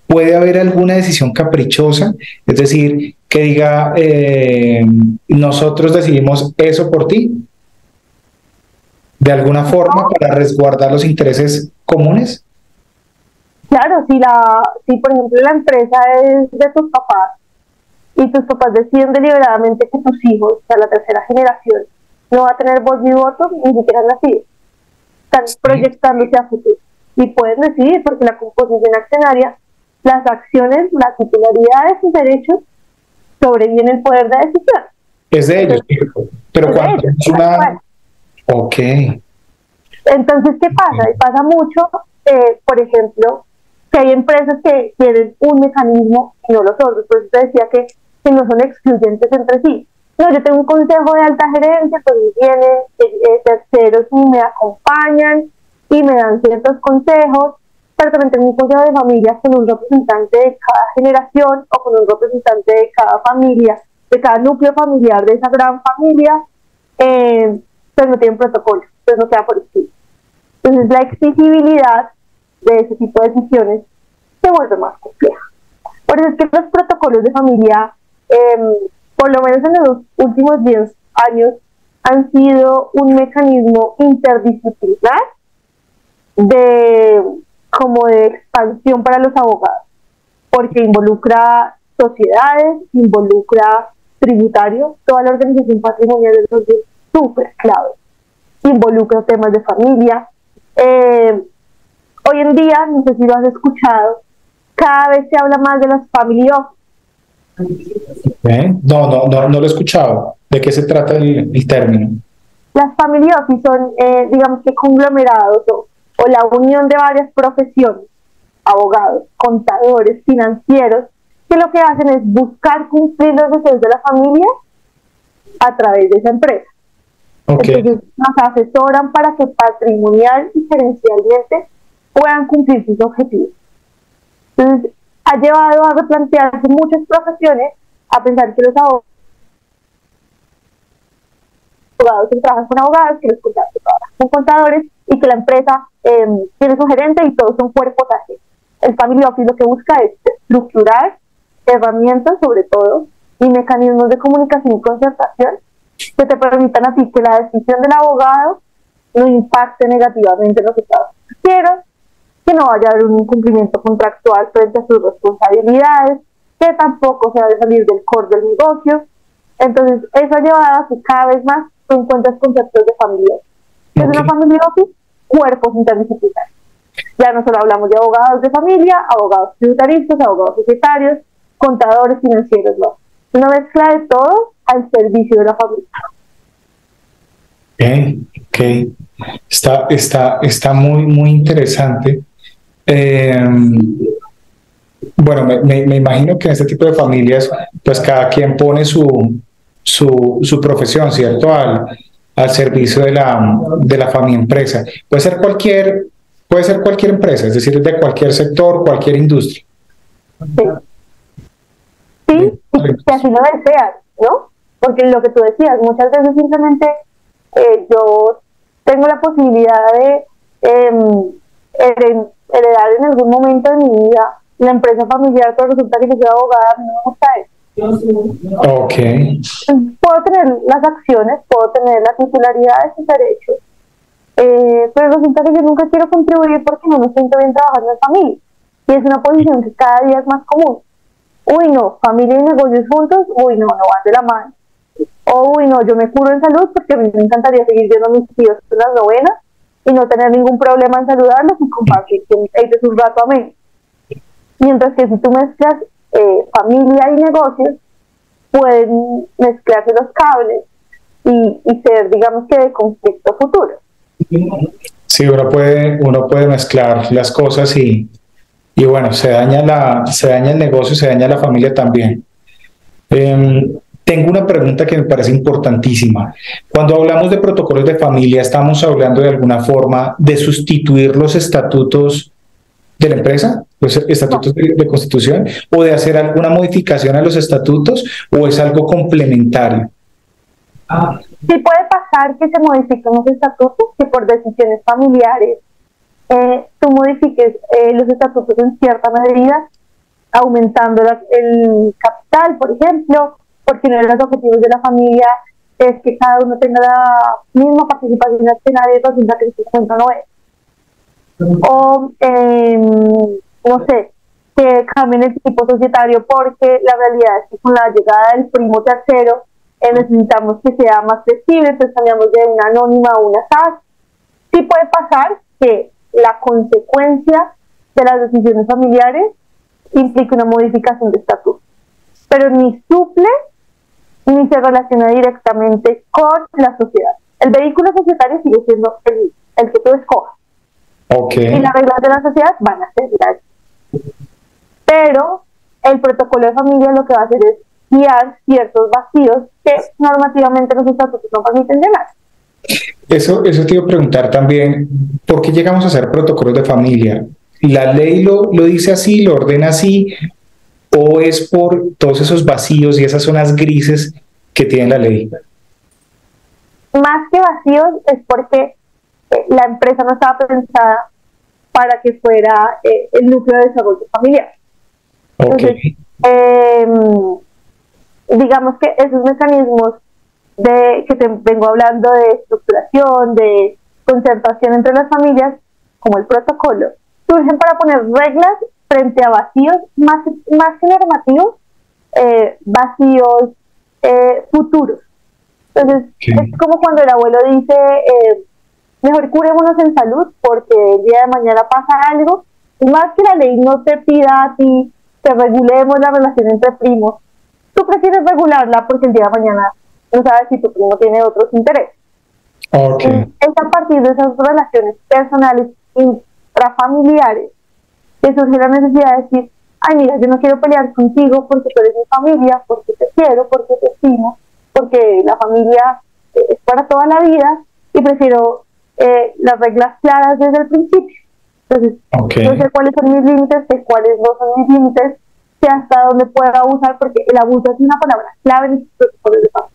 puede haber alguna decisión caprichosa, es decir, que diga, nosotros decidimos eso por ti, de alguna forma para resguardar los intereses comunes. claro, si por ejemplo la empresa es de tus papás y tus papás deciden deliberadamente que tus hijos, o sea, la tercera generación, no va a tener voz ni voto, ni siquiera han nacido, están Sí. proyectándose a futuro. Y pueden decidir, porque la composición accionaria, las acciones, la titularidad de sus derechos, sobreviene el poder de decisión. Es de ellos, Entonces, pero es de cuando ellos, es tal una... cual. Ok. Entonces, ¿qué pasa? Y pasa mucho, por ejemplo, que hay empresas que tienen un mecanismo y no los otros. Por eso te decía que no son excluyentes entre sí. No, yo tengo un consejo de alta gerencia, pues vienen terceros y me acompañan y me dan ciertos consejos, pero también tengo un consejo de familia con un representante de cada generación o con un representante de cada familia, de cada núcleo familiar de esa gran familia, pues no tienen protocolo, pues no queda por escrito. Entonces la exigibilidad de ese tipo de decisiones se vuelve más compleja. Por eso es que los protocolos de familia, por lo menos en los últimos 10 años, han sido un mecanismo interdisciplinar de como de expansión para los abogados, porque involucra sociedades, involucra tributario, toda la organización patrimonial de los es súper clave, involucra temas de familia. Hoy en día, no sé si lo has escuchado, cada vez se habla más de las family office. No lo he escuchado. ¿De qué se trata el término? Las family office son, digamos que conglomerados o la unión de varias profesiones, abogados, contadores, financieros, que lo que hacen es buscar cumplir los deseos de la familia a través de esa empresa. Okay. Entonces nos asesoran para que patrimonial y gerencialmente puedan cumplir sus objetivos. Entonces ha llevado a replantearse muchas profesiones, a pensar que los abogados que trabajan con abogados, que los contadores trabajan con contadores y que la empresa tiene su gerente y todos son cuerpos así. El Family Office lo que busca es estructurar herramientas, sobre todo, y mecanismos de comunicación y concertación que te permitan a ti que la decisión del abogado no impacte negativamente en los estados financieros, que no vaya a haber un incumplimiento contractual frente a sus responsabilidades, que tampoco se vaya a salir del core del negocio. Entonces, eso ha llevado a que cada vez más tú encuentres conceptos de familia. Es una family office, cuerpos interdisciplinarios. Ya no solo hablamos de abogados de familia, abogados tributaristas, abogados societarios, contadores financieros, no. Una mezcla de todo al servicio de la familia. Ok. Está muy interesante. Bueno, me imagino que en este tipo de familias, pues cada quien pone su profesión, ¿cierto? Al servicio de la familia empresa. Puede ser cualquier empresa, es decir, de cualquier sector, cualquier industria. Sí, y que así lo deseas, ¿no? Porque lo que tú decías, muchas veces simplemente yo tengo la posibilidad de heredar en algún momento de mi vida la empresa familiar, pero resulta que yo soy abogada, a mí no me gusta eso. Ok. Puedo tener las acciones, puedo tener la titularidad de esos derechos, pero resulta que yo nunca quiero contribuir porque no me siento bien trabajando en familia. Y es una posición que cada día es más común. Uy, no, familia y negocios juntos, uy, no, no van de la mano. O, uy, no, yo me curo en salud porque a mí me encantaría seguir viendo a mis tíos en las novenas y no tener ningún problema en saludarlos y compartir con ellos un rato ameno. Mientras que si tú mezclas familia y negocios, pueden mezclarse los cables y ser, digamos que, de conflicto futuro. Sí, uno puede mezclar las cosas y bueno, se daña el negocio, se daña la familia también. Tengo una pregunta que me parece importantísima. Cuando hablamos de protocolos de familia, ¿estamos hablando de alguna forma de sustituir los estatutos de la empresa, los estatutos de constitución, o de hacer alguna modificación a los estatutos, o es algo complementario? Sí puede pasar que se modifiquen los estatutos, que por decisiones familiares tú modifiques los estatutos en cierta medida, aumentando el capital, por ejemplo, porque uno de los objetivos de la familia es que cada uno tenga la misma participación accionaria y resulta que el 50 no es. O, no sé, que cambien el tipo societario porque la realidad es que con la llegada del primo tercero necesitamos que sea más flexible, entonces cambiamos de una anónima a una SAS. Sí puede pasar que la consecuencia de las decisiones familiares implica una modificación de estatuto, pero ni suple ni se relaciona directamente con la sociedad. El vehículo societario sigue siendo el que tú escojas. Okay. Y las reglas de la sociedad van a ser las. Pero el protocolo de familia lo que va a hacer es guiar ciertos vacíos que normativamente los estatutos no permiten llenar. Eso te iba a preguntar también, ¿por qué llegamos a hacer protocolos de familia? ¿La ley lo dice así, lo ordena así, o es por todos esos vacíos y esas zonas grises que tiene la ley? Más que vacíos es porque la empresa no estaba pensada para que fuera el núcleo de desarrollo familiar. Okay. Entonces, digamos que esos mecanismos que te vengo hablando de estructuración, de concertación entre las familias, como el protocolo, surgen para poner reglas frente a vacíos más que normativos, vacíos futuros. Entonces, es como cuando el abuelo dice, mejor curémonos en salud porque el día de mañana pasa algo, y más que la ley no te pida a ti que regulemos la relación entre primos, tú prefieres regularla porque el día de mañana no sabes si tu primo tiene otros intereses. Okay. Es a partir de esas relaciones personales intrafamiliares que surge la necesidad de decir, ay mira, yo no quiero pelear contigo porque tú eres mi familia, porque te quiero, porque te estimo, porque la familia es para toda la vida y prefiero las reglas claras desde el principio. Entonces, yo sé cuáles son mis límites, sé cuáles no son mis límites, sé hasta dónde puedo abusar, porque el abuso es una palabra clave en estos protocolos de paz.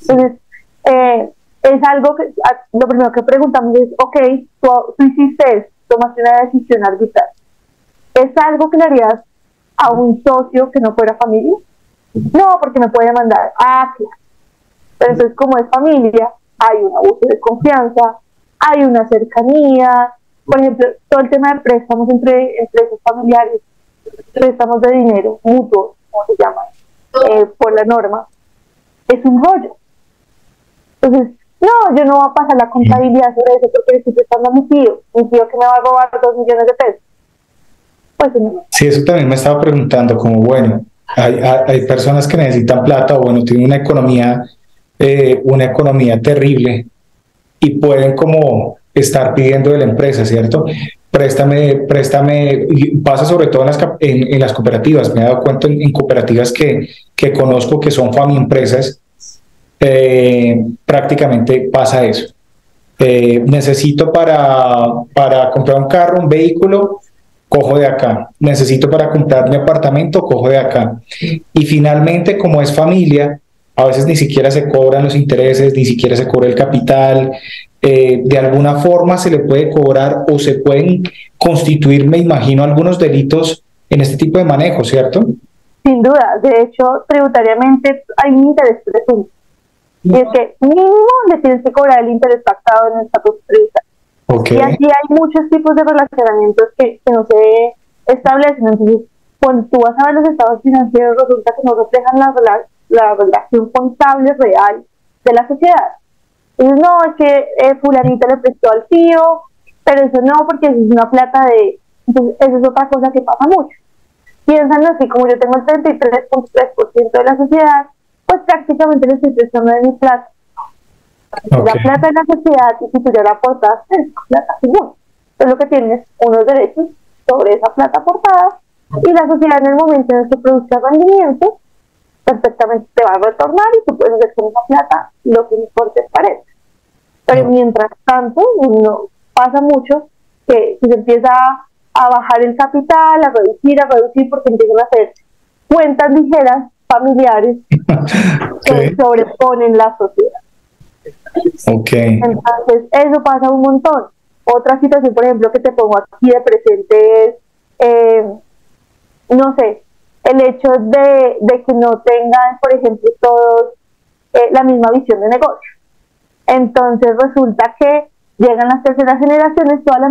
Entonces, es algo que lo primero que preguntamos es, ok, tú hiciste esto, tomaste una decisión arbitral. ¿Es algo que le harías a un socio que no fuera familia? No, porque me puede demandar. Ah, claro. Pero entonces, como es familia, hay un abuso de confianza, hay una cercanía. Por ejemplo, todo el tema de préstamos entre empresas familiares, préstamos de dinero mutuos, como se llama, por la norma, es un rollo. Entonces, no, yo no voy a pasar la contabilidad sobre eso porque le estoy prestando a mi tío que me va a robar 2 millones de pesos. Pues no. Sí, eso también me estaba preguntando, como bueno, hay personas que necesitan plata o bueno, tienen una economía terrible y pueden como estar pidiendo de la empresa, ¿cierto? Préstame, y pasa sobre todo en las cooperativas. Me he dado cuenta en cooperativas que conozco que son familias, prácticamente pasa eso. Necesito para comprar un carro, un vehículo, cojo de acá. Necesito para comprar mi apartamento, cojo de acá. Y finalmente, como es familia, a veces ni siquiera se cobran los intereses, ni siquiera se cobra el capital. De alguna forma se le puede cobrar o se pueden constituir, me imagino, algunos delitos en este tipo de manejo, ¿cierto? Sin duda, de hecho, tributariamente hay un interés presunto. Y es que mínimo le tienes que cobrar el interés pactado en el estatuto tributario. Okay. Y así hay muchos tipos de relacionamientos que no se establecen. Entonces, cuando tú vas a ver los estados financieros, resulta que no reflejan la relación contable real de la sociedad. Entonces, no, es que fulanito le prestó al tío, pero eso no, porque eso es una plata de... Entonces, eso es otra cosa que pasa mucho. Piensan así, como yo tengo el 33.3% de la sociedad, pues prácticamente le estoy prestando de mi plata. Okay. La plata de la sociedad, y si tú ya la aportaste, es plata segura. Entonces lo que tienes unos derechos sobre esa plata aportada, y la sociedad en el momento en el que produzca rendimiento, perfectamente te va a retornar y tú puedes hacer con esa plata lo que mejor te parece. Pero mientras tanto, uno pasa mucho que se empieza a bajar el capital, a reducir, porque empiezan a hacer cuentas ligeras familiares que sobreponen la sociedad. Okay. Entonces, eso pasa un montón. Otra situación, por ejemplo, que te pongo aquí de presente es, no sé, el hecho de que no tengan, por ejemplo, todos la misma visión de negocio. Entonces, resulta que llegan las terceras generaciones, toda la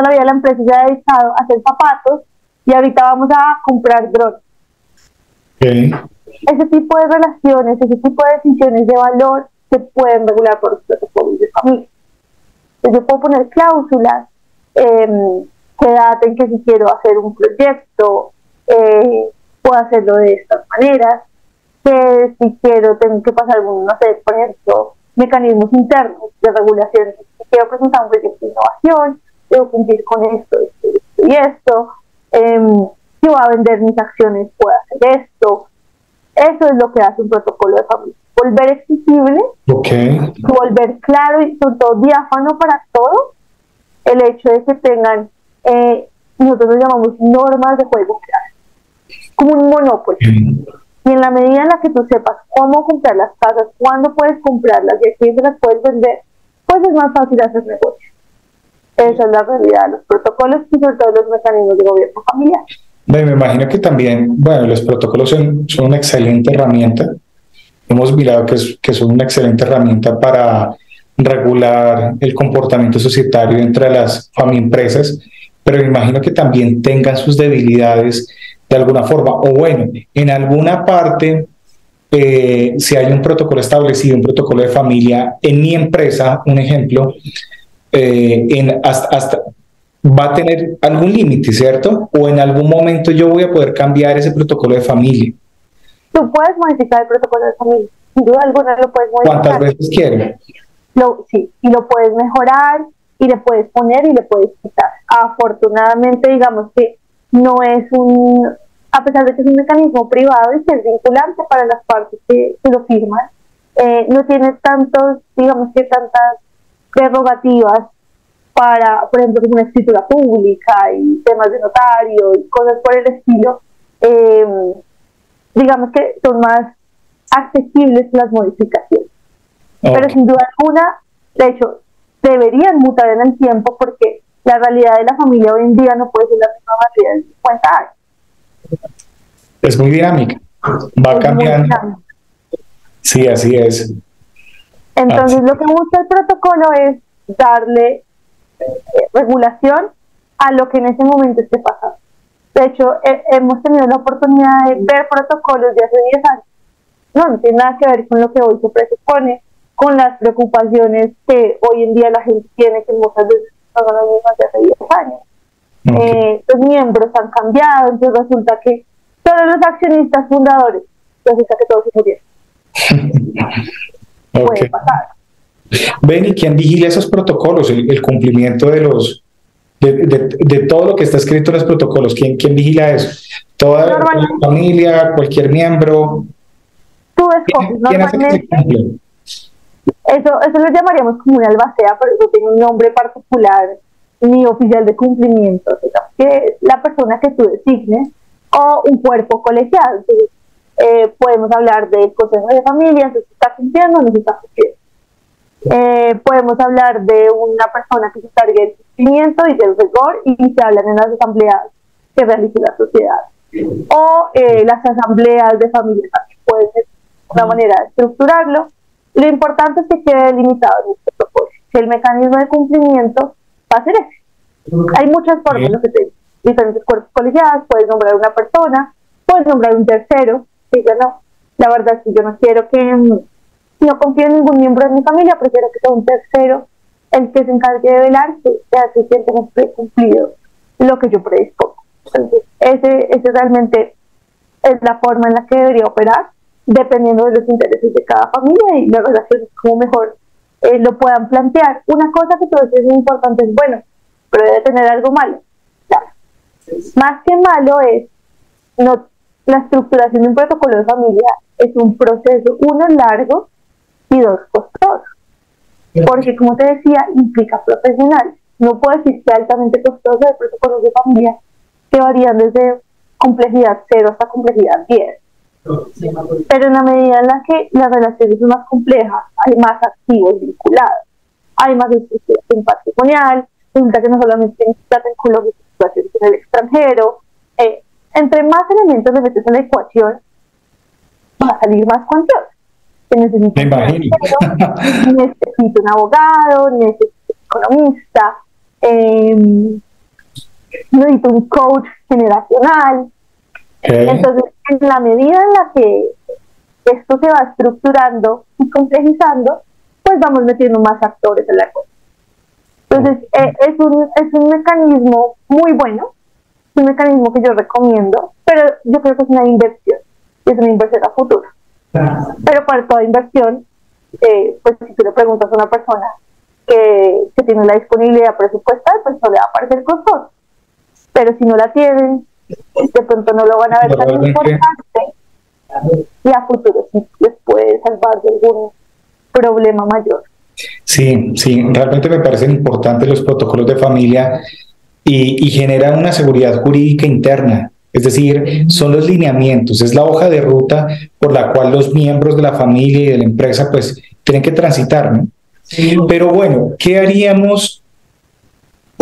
vida la empresa se ha dedicado a hacer zapatos y ahorita vamos a comprar drones. Okay. Ese tipo de relaciones, ese tipo de decisiones de valor se pueden regular por los protocolos de familia. Entonces, yo puedo poner cláusulas que daten que si quiero hacer un proyecto, puedo hacerlo de estas maneras, que si quiero tengo que pasar, no sé, por ejemplo, mecanismos internos de regulación. Si quiero presentar un proyecto de innovación, debo cumplir con esto y esto. Si voy a vender mis acciones, puedo hacer esto. Eso es lo que hace un protocolo de familia. Volver exigible, volver claro y sobre todo diáfano para todo. El hecho de que tengan, nosotros lo llamamos normas de juego claras, como un monopolio. Y en la medida en la que tú sepas cómo comprar las casas, cuándo puedes comprarlas y a quién se las puedes vender, pues es más fácil hacer negocio. Esa es la realidad, los protocolos y sobre todo los mecanismos de gobierno familiar. Me imagino que también, bueno, los protocolos son una excelente herramienta. Hemos mirado que son una excelente herramienta para regular el comportamiento societario entre las familias, pero me imagino que también tengan sus debilidades de alguna forma, o bueno, en alguna parte, si hay un protocolo establecido, un protocolo de familia, en mi empresa, un ejemplo, hasta va a tener algún límite, ¿cierto? O en algún momento yo voy a poder cambiar ese protocolo de familia. Tú puedes modificar el protocolo de familia, sin duda alguna lo puedes modificar. ¿Cuántas veces quieres? Sí, y lo puedes mejorar, y le puedes poner y le puedes quitar. Afortunadamente, digamos que no es a pesar de que es un mecanismo privado y que es vinculante para las partes que lo firman, no tiene tantas prerrogativas para, por ejemplo, una escritura pública y temas de notario y cosas por el estilo. Digamos que son más accesibles las modificaciones. Okay. Pero sin duda alguna, de hecho, deberían mutar en el tiempo porque la realidad de la familia hoy en día no puede ser la misma realidad de 50 años. Es muy dinámica, va cambiando. Sí, así es. Entonces, lo que busca el protocolo es darle regulación a lo que en ese momento esté pasando. De hecho, hemos tenido la oportunidad de ver protocolos de hace 10 años. No tiene nada que ver con lo que hoy se presupone, con las preocupaciones que hoy en día la gente tiene, que muchas veces son las mismas de hace 10 años. Okay. Los miembros han cambiado, entonces resulta que todos los accionistas fundadores, resulta que todos se murieron. Okay. Puede pasar. Ven, ¿y quién vigila esos protocolos, el cumplimiento de todo lo que está escrito en los protocolos? ¿Quién vigila eso? ¿Toda la familia, cualquier miembro? Tú escoges, normalmente. Eso lo llamaríamos como una albacea, pero eso tiene un nombre particular, ni oficial de cumplimiento, o sea, que es la persona que tú designes o un cuerpo colegiado. Entonces, Podemos hablar del consejo de familia, si se está cumpliendo o no se está cumpliendo. Podemos hablar de una persona que se encargue del cumplimiento y del rigor y se hablan en las asambleas que realiza la sociedad. O las asambleas de familia también puede ser una manera de estructurarlo. Lo importante es que quede delimitado en este protocolo, que el mecanismo de cumplimiento va a ser ese. Hay muchas formas, lo que te digo, diferentes cuerpos colegiados, puedes nombrar una persona, puedes nombrar un tercero, que yo no, la verdad es que yo no quiero que, no confío en ningún miembro de mi familia, prefiero que sea un tercero el que se encargue de velar que sea suficientemente cumplido lo que yo predispongo. Entonces, ese realmente es la forma en la que debería operar, dependiendo de los intereses de cada familia y las relaciones, como mejor lo puedan plantear. Una cosa que tú decías muy importante es, bueno, pero debe tener algo malo. Claro. Más que malo es, no, la estructuración de un protocolo de familia es un proceso, uno, largo y dos, costoso. Porque, como te decía, implica profesionales. No puedo decir que altamente costoso de protocolos de familia que varían desde complejidad 0 hasta complejidad 10. Pero en la medida en la que las relaciones son más complejas, hay más activos vinculados, hay más estructuración patrimonial, resulta que no solamente tienes que tratar con las situaciones en el extranjero, entre más elementos le metes en la ecuación, va a salir más cuantioso. Necesito Me imagino. necesito un abogado, necesito un economista, necesito un coach generacional. Entonces, en la medida en la que esto se va estructurando y complejizando, pues vamos metiendo más actores en la cosa. Entonces, es un mecanismo muy bueno, es un mecanismo que yo recomiendo, pero yo creo que es una inversión, y es una inversión a futuro. Pero para toda inversión, pues si tú le preguntas a una persona que tiene la disponibilidad presupuestal, pues no le va a parecer costoso. Pero si no la tienen, de pronto no lo van a ver tan importante y a futuro sí les puede salvar de algún problema mayor. Sí, sí, realmente me parecen importantes los protocolos de familia y generan una seguridad jurídica interna. Es decir, son los lineamientos, es la hoja de ruta por la cual los miembros de la familia y de la empresa pues tienen que transitar, ¿no? Sí. Pero bueno, ¿qué haríamos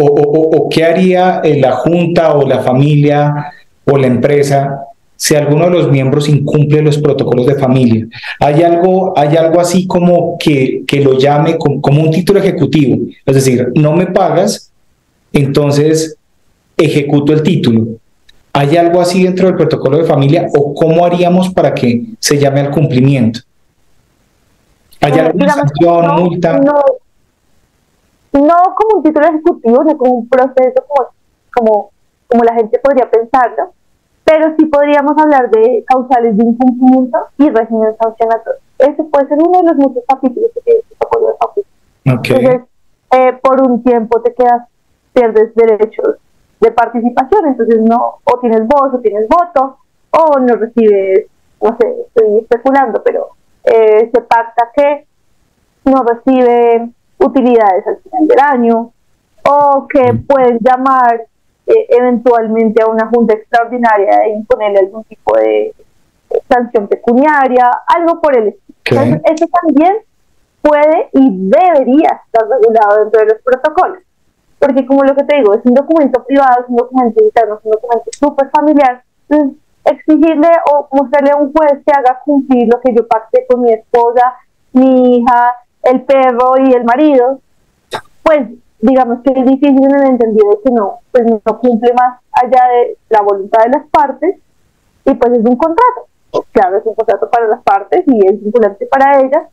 o qué haría la junta o la familia o la empresa si alguno de los miembros incumple los protocolos de familia? ¿Hay algo así como que lo llame como un título ejecutivo? Es decir, no me pagas, entonces ejecuto el título. ¿Hay algo así dentro del protocolo de familia o cómo haríamos para que se llame al cumplimiento? ¿Hay alguna sanción, multa? No como un título ejecutivo, no como un proceso como la gente podría pensarlo, pero sí podríamos hablar de causales de incumplimiento y régimen sancionatorio. Ese puede ser uno de los muchos capítulos que tiene el protocolo de familia. Okay. Entonces, por un tiempo pierdes derechos de participación, entonces no, o tienes voz o tienes voto, o no recibes, no sé, estoy especulando, pero se pacta que no recibe utilidades al final del año, o que pueden llamar eventualmente a una junta extraordinaria e imponerle algún tipo de sanción pecuniaria, algo por el estilo. Okay. Entonces, eso también puede y debería estar regulado dentro de los protocolos. Porque como lo que te digo, es un documento privado, es un documento interno, es un documento súper familiar, entonces exigirle o mostrarle a un juez que haga cumplir lo que yo pacté con mi esposa, mi hija, el perro y el marido, pues digamos que es difícil en el entendido de que no cumple más allá de la voluntad de las partes, y pues es un contrato, claro, es un contrato para las partes y es vinculante para ellas,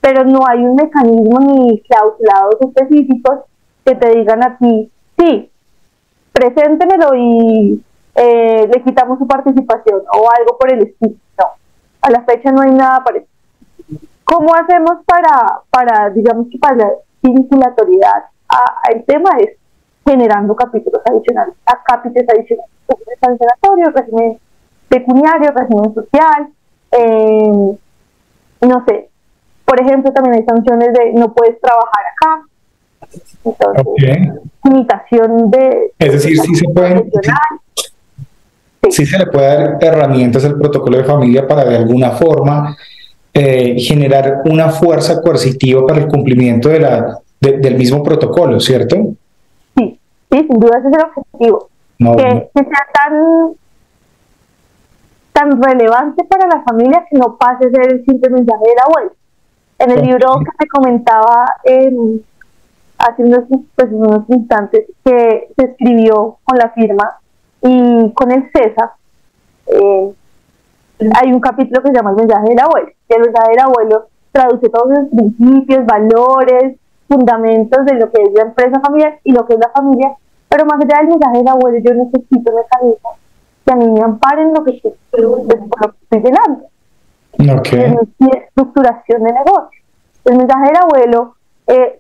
pero no hay un mecanismo ni clausulados específicos que te digan a ti, sí, preséntemelo y le quitamos su participación o algo por el estilo. No, a la fecha no hay nada parecido. ¿Cómo hacemos para digamos que para la vinculatoriedad al tema? Es generando capítulos adicionales, acápites adicionales, régimen sancionatorio, régimen pecuniario, régimen social, no sé, por ejemplo también hay sanciones de no puedes trabajar acá. Entonces, okay. Limitación de... Es decir, sí se pueden... Sí. sí se le puede dar herramientas al protocolo de familia para de alguna forma generar una fuerza coercitiva para el cumplimiento del mismo protocolo, ¿cierto? Sí, sin duda ese es el objetivo. No, que sea tan relevante para la familia que no pase a ser el simple mensaje del abuelo. En el libro que te comentaba hace unos instantes, que se escribió con la firma y con el César, hay un capítulo que se llama El mensaje del abuelo. Y el mensaje del abuelo traduce todos los principios, valores, fundamentos de lo que es la empresa familiar y lo que es la familia. Pero más allá del mensaje del abuelo, yo necesito mecanismos que a mí me amparen lo que estoy llenando. Okay. Es mi estructuración de negocio. El mensaje del abuelo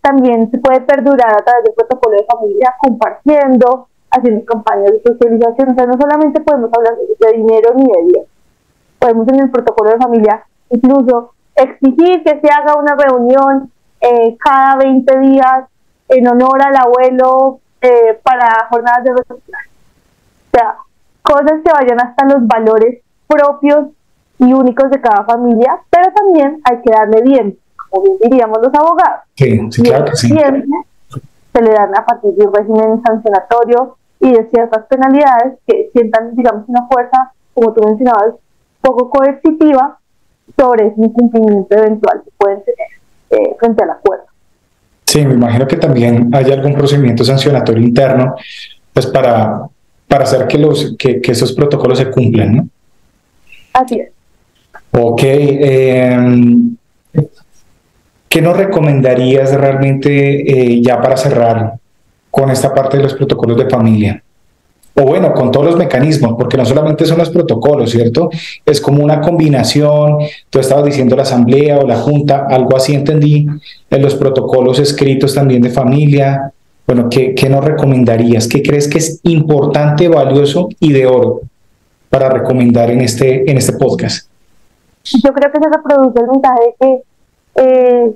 también se puede perdurar a través del protocolo de familia, compartiendo, haciendo campañas de socialización. O sea, no solamente podemos hablar de dinero ni de dinero. Podemos en el protocolo de familia incluso exigir que se haga una reunión cada 20 días en honor al abuelo para jornadas de reflexión. O sea, cosas que vayan hasta los valores propios y únicos de cada familia, pero también hay que darle bien, como bien diríamos los abogados. Sí, claro que sí. Se le dan a partir de un régimen sancionatorio y de ciertas penalidades que sientan, digamos, una fuerza, como tú mencionabas, poco coercitiva sobre ese incumplimiento eventual que pueden tener frente al acuerdo. Sí, me imagino que también hay algún procedimiento sancionatorio interno, pues para hacer que esos protocolos se cumplan, ¿no? Así es. Ok. ¿Qué nos recomendarías realmente ya para cerrar con esta parte de los protocolos de familia? O bueno, con todos los mecanismos, porque no solamente son los protocolos, ¿cierto? Es como una combinación. Tú estabas diciendo la asamblea o la junta, algo así entendí, en los protocolos escritos también de familia. Bueno, ¿qué nos recomendarías? ¿Qué crees que es importante, valioso y de oro para recomendar en este podcast? Yo creo que se reproduce el mensaje de que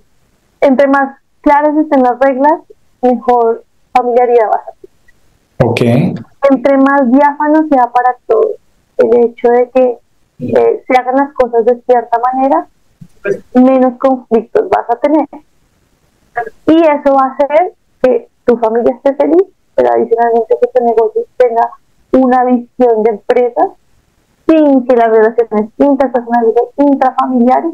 entre más claras estén las reglas, mejor familiaridad va a ser. Ok. Entre más diáfano sea para todos el hecho de que se hagan las cosas de cierta manera, menos conflictos vas a tener. Y eso va a hacer que tu familia esté feliz, pero adicionalmente que tu negocio tenga una visión de empresa sin que las relaciones interpersonales e intrafamiliares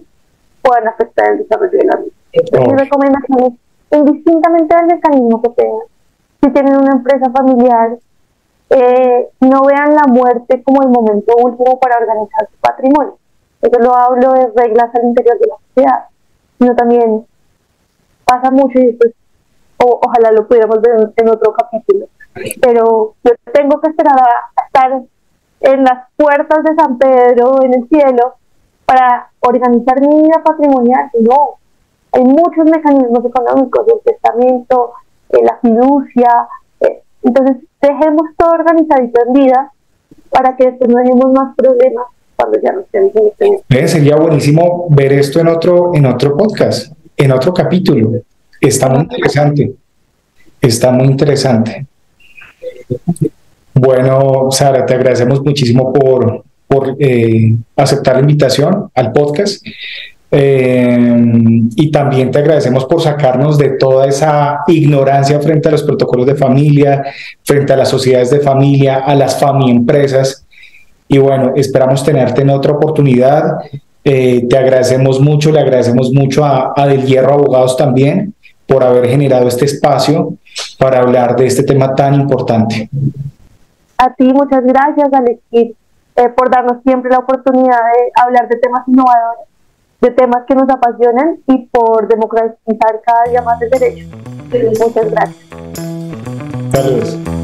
puedan afectar el desarrollo de la vida. Entonces, mi recomendación es, indistintamente del mecanismo que tengan, si tienen una empresa familiar, no vean la muerte como el momento último para organizar su patrimonio. Eso lo hablo de reglas al interior de la sociedad, sino también pasa mucho y después ojalá lo pudiéramos ver en otro capítulo. Pero yo tengo que esperar a estar en las puertas de San Pedro, en el cielo, para organizar mi vida patrimonial. No, hay muchos mecanismos económicos, el testamento, la fiducia. Entonces, dejemos todo organizadito en vida para que después no tengamos más problemas cuando ya no estemos en este. Sería buenísimo ver esto en otro podcast, en otro capítulo. Está muy interesante. Está muy interesante. Bueno, Sara, te agradecemos muchísimo por aceptar la invitación al podcast. Y también te agradecemos por sacarnos de toda esa ignorancia frente a los protocolos de familia, frente a las sociedades de familia, a las empresas. Y bueno, esperamos tenerte en otra oportunidad. Te agradecemos mucho, le agradecemos mucho a Del Hierro Abogados también por haber generado este espacio para hablar de este tema tan importante. A ti, muchas gracias, Alexis, por darnos siempre la oportunidad de hablar de temas innovadores, de temas que nos apasionan y por democratizar cada día más el derecho. Muchas gracias. Saludos.